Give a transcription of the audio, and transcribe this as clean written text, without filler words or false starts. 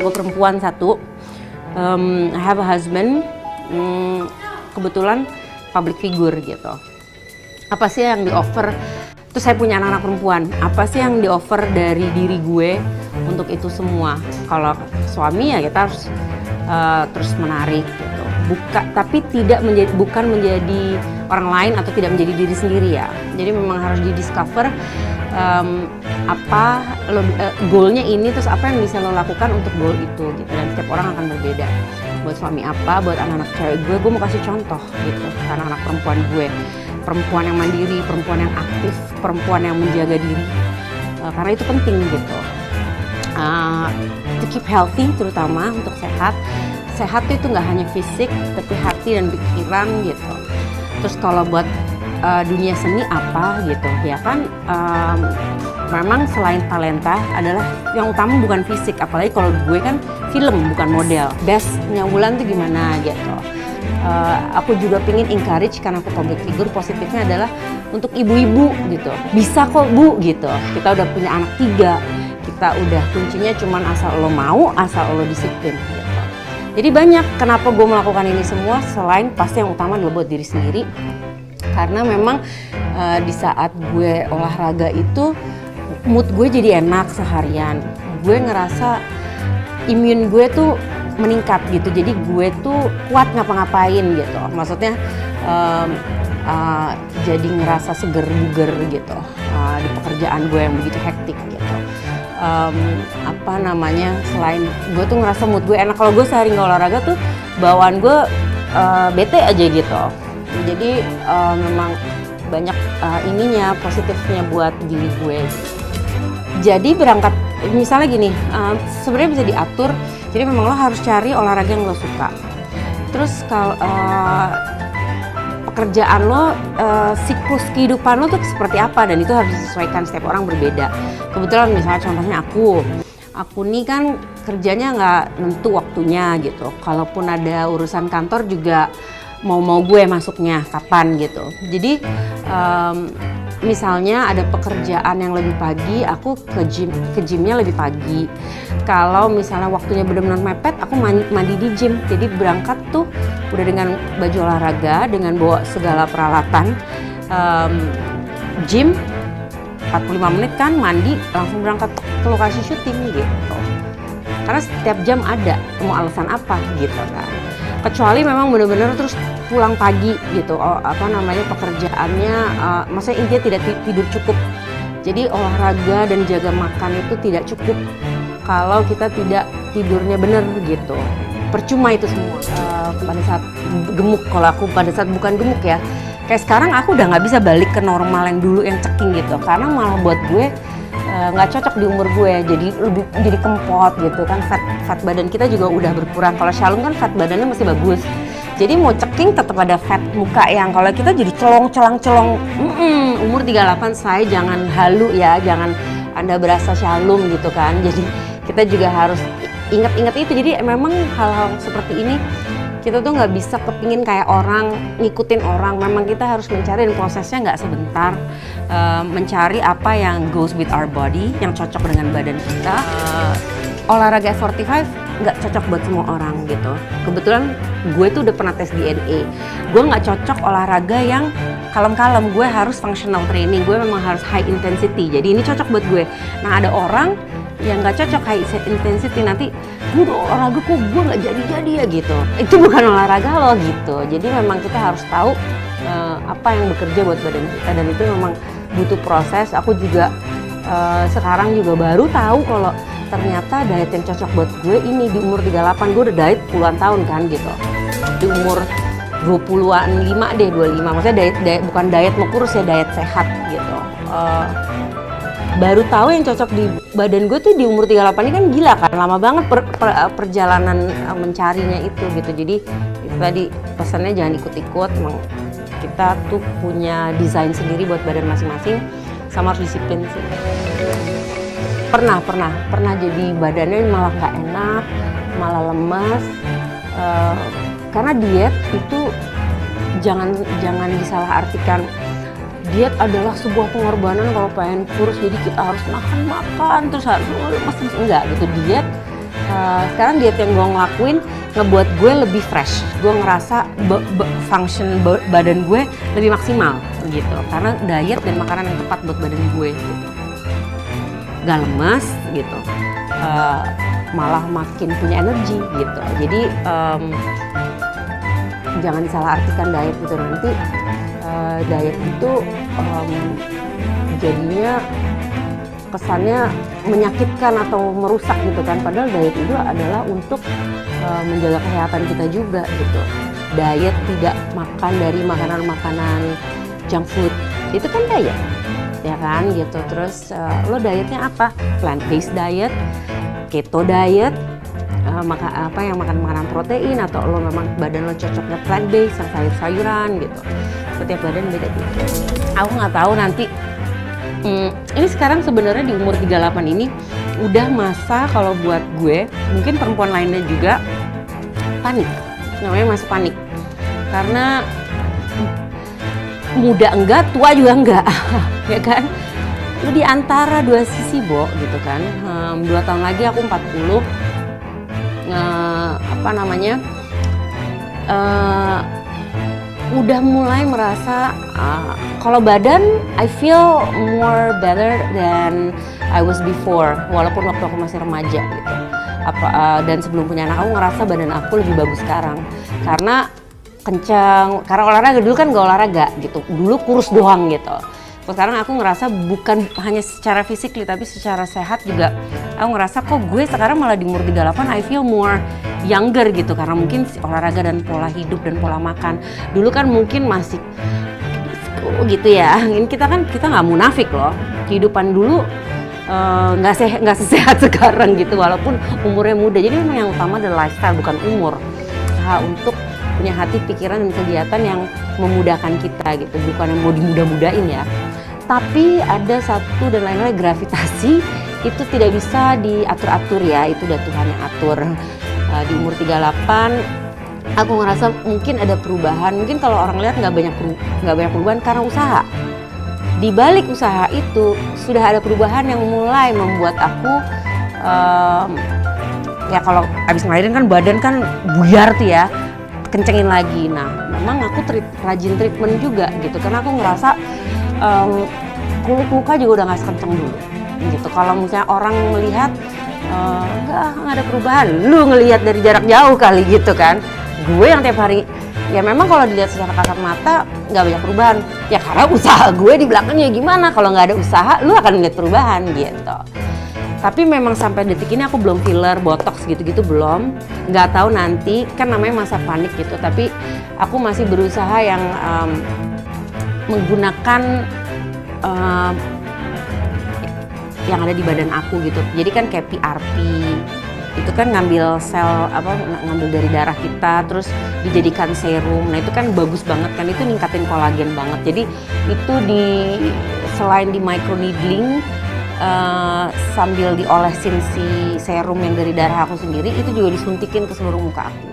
gue perempuan satu, I have a husband, kebetulan public figure gitu. Apa sih yang di-offer? Terus saya punya anak-anak perempuan, apa sih yang di-offer dari diri gue untuk itu semua? Kalau suami ya kita harus terus menarik gitu. Tapi bukan menjadi orang lain atau tidak menjadi diri sendiri ya. Jadi memang harus di-discover goalnya ini, terus apa yang bisa lo lakukan untuk goal itu gitu. Dan setiap orang akan berbeda. Buat suami apa, buat anak-anak cewek gue mau kasih contoh gitu. Anak-anak perempuan gue, perempuan yang mandiri, perempuan yang aktif, perempuan yang menjaga diri. Karena itu penting gitu. To keep healthy terutama untuk sehat. Sehat itu nggak hanya fisik, tapi hati dan pikiran gitu. Terus kalau buat dunia seni apa gitu, ya kan memang selain talenta adalah yang utama bukan fisik, apalagi kalau gue kan film bukan model. Bestnya Wulan tuh gimana gitu. Aku juga pengen encourage karena aku public figure, positifnya adalah untuk ibu-ibu gitu. Bisa kok Bu gitu. Kita udah punya anak 3, kita udah kuncinya cuman asal lo mau, asal lo disiplin gitu. Jadi banyak kenapa gue melakukan ini semua, selain pasti yang utama adalah buat diri sendiri. Karena memang di saat gue olahraga itu mood gue jadi enak seharian. Gue ngerasa imun gue tuh meningkat gitu, jadi gue tuh kuat ngapa-ngapain gitu. Maksudnya jadi ngerasa seger buger gitu di pekerjaan gue yang begitu hektik gitu. Selain gue tuh ngerasa mood gue enak. Kalau gue sehari nggak olahraga tuh bawaan gue bete aja gitu. Jadi memang banyak positifnya buat diri gue. Jadi berangkat misalnya gini, sebenarnya bisa diatur. Jadi memang lo harus cari olahraga yang lo suka. Terus kalau pekerjaan lo, siklus kehidupan lo tuh seperti apa, dan itu harus disesuaikan, setiap orang berbeda. Kebetulan misalnya contohnya aku nih kan kerjanya nggak nentu waktunya gitu. Kalaupun ada urusan kantor juga mau gue masuknya kapan gitu. Jadi misalnya ada pekerjaan yang lebih pagi, aku ke gymnya lebih pagi. Kalau misalnya waktunya benar-benar mepet, aku mandi di gym. Jadi berangkat tuh udah dengan baju olahraga, dengan bawa segala peralatan. Gym 45 menit kan, mandi langsung berangkat ke lokasi syuting gitu. Karena setiap jam ada, mau alasan apa gitu kan. Kecuali memang benar-benar terus pulang pagi gitu, pekerjaannya, maksudnya intinya tidak tidur cukup. Jadi olahraga dan jaga makan itu tidak cukup kalau kita tidak tidurnya benar gitu. Percuma itu semua. Pada saat gemuk, kalau aku pada saat bukan gemuk ya, kayak sekarang aku udah nggak bisa balik ke normal yang dulu yang ceking gitu, karena malah buat gue nggak cocok di umur gue, jadi kempot gitu kan. Fat badan kita juga udah berkurang. Kalau Shalom kan fat badannya masih bagus, jadi mau ceking tetap ada fat muka. Yang kalau kita jadi celong. Umur 38 saya jangan halu ya, jangan Anda berasa Shalom gitu kan. Jadi kita juga harus ingat-ingat itu. Jadi memang hal-hal seperti ini kita tuh nggak bisa kepingin kayak orang, ngikutin orang. Memang kita harus mencari, dan prosesnya nggak sebentar. Mencari apa yang goes with our body, yang cocok dengan badan kita. Olahraga F45 nggak cocok buat semua orang gitu. Kebetulan gue tuh udah pernah tes DNA. Gue nggak cocok olahraga yang kalem-kalem. Gue harus functional training. Gue memang harus high intensity. Jadi ini cocok buat gue. Nah ada orang yang nggak cocok high intensity, nanti gue udah olahraga kok gue nggak jadi ya gitu. Itu bukan olahraga lo gitu. Jadi memang kita harus tahu apa yang bekerja buat badan kita, dan itu memang butuh proses. Aku juga sekarang juga baru tahu kalau ternyata diet yang cocok buat gue ini di umur 38. Gue udah diet puluhan tahun kan gitu. Di umur 25 deh, 25. Maksudnya diet bukan diet mau kurus ya, diet sehat gitu. Baru tahu yang cocok di badan gue tuh di umur 38 ini kan, gila kan, lama banget perjalanan mencarinya itu gitu. Jadi itu tadi pesannya jangan ikut-ikut, emang kita tuh punya desain sendiri buat badan masing-masing, sama harus disiplin sih. Pernah jadi badannya malah nggak enak, malah lemas, karena diet itu jangan disalahartikan. Diet adalah sebuah pengorbanan kalau pengen kurus, jadi kita harus makan terus harus enggak gitu. Diet sekarang diet yang gue ngelakuin ngebuat gue lebih fresh. Gue ngerasa function badan gue lebih maksimal gitu. Karena diet dan makanan yang tepat buat badan gue gitu. Gak lemas gitu. Malah makin punya energi gitu. Jadi jangan disalahartikan diet gitu, nanti diet itu jadinya kesannya menyakitkan atau merusak gitu kan, padahal diet itu adalah untuk menjaga kesehatan kita juga gitu. Diet tidak makan dari makanan-makanan junk food, itu kan diet ya kan gitu. Terus lo dietnya apa? Plant based diet, keto diet, yang makan makanan protein, atau lo memang badan lo cocoknya plant based yang sayur-sayuran gitu. Setiap badan beda gitu. Aku nggak tahu nanti. Ini sekarang sebenarnya di umur 38 ini udah masa kalau buat gue, mungkin perempuan lainnya juga panik. Namanya masa panik. Karena muda enggak, tua juga enggak. Ya kan? Lu di antara dua sisi, Bo, gitu kan. 2 tahun lagi aku 40. Udah mulai merasa kalau badan I feel more better than I was before, walaupun waktu aku masih remaja gitu. Dan sebelum punya anak, aku ngerasa badan aku lebih bagus sekarang karena kencang, karena olahraga. Dulu kan gak olahraga gitu, dulu kurus doang gitu. Sekarang aku ngerasa bukan hanya secara fisik tapi secara sehat juga. Aku ngerasa kok gue sekarang malah di umur 38 I feel more younger gitu, karena mungkin olahraga dan pola hidup dan pola makan. Dulu kan mungkin masih gitu ya. Ini kita nggak munafik loh. Kehidupan dulu nggak sesehat sekarang gitu, walaupun umurnya muda. Jadi memang yang utama adalah lifestyle, bukan umur. Usaha untuk punya hati, pikiran, dan kegiatan yang memudahkan kita gitu, bukan yang mau dimudah-mudahin ya. Tapi ada satu dan lain-lain, gravitasi itu tidak bisa diatur-atur ya, itu udah Tuhan yang atur. Di umur 38 aku ngerasa mungkin ada perubahan. Mungkin kalau orang lihat nggak banyak perubahan karena usaha. Di balik usaha itu sudah ada perubahan yang mulai membuat aku ya kalau abis ngelahirin kan badan kan buyar tuh ya, kencengin lagi. Nah memang aku rajin treatment juga gitu, karena aku ngerasa kulit muka juga udah nggak sekenceng dulu gitu. Kalau misalnya orang melihat nggak ada perubahan, lu ngelihat dari jarak jauh kali gitu kan. Gue yang tiap hari, ya memang kalau dilihat secara kasat mata nggak banyak perubahan ya, karena usaha gue di belakangnya. Gimana kalau nggak ada usaha, lu akan melihat perubahan gitu. Tapi memang sampai detik ini aku belum filler, botox gitu-gitu belum. Nggak tahu nanti, kan namanya masa panik gitu. Tapi aku masih berusaha yang menggunakan yang ada di badan aku gitu. Jadi kan kayak PRP itu kan ngambil ngambil dari darah kita terus dijadikan serum. Nah itu kan bagus banget kan, itu ningkatin kolagen banget. Jadi itu selain di microneedling sambil diolesin si serum yang dari darah aku sendiri, itu juga disuntikin ke seluruh muka aku.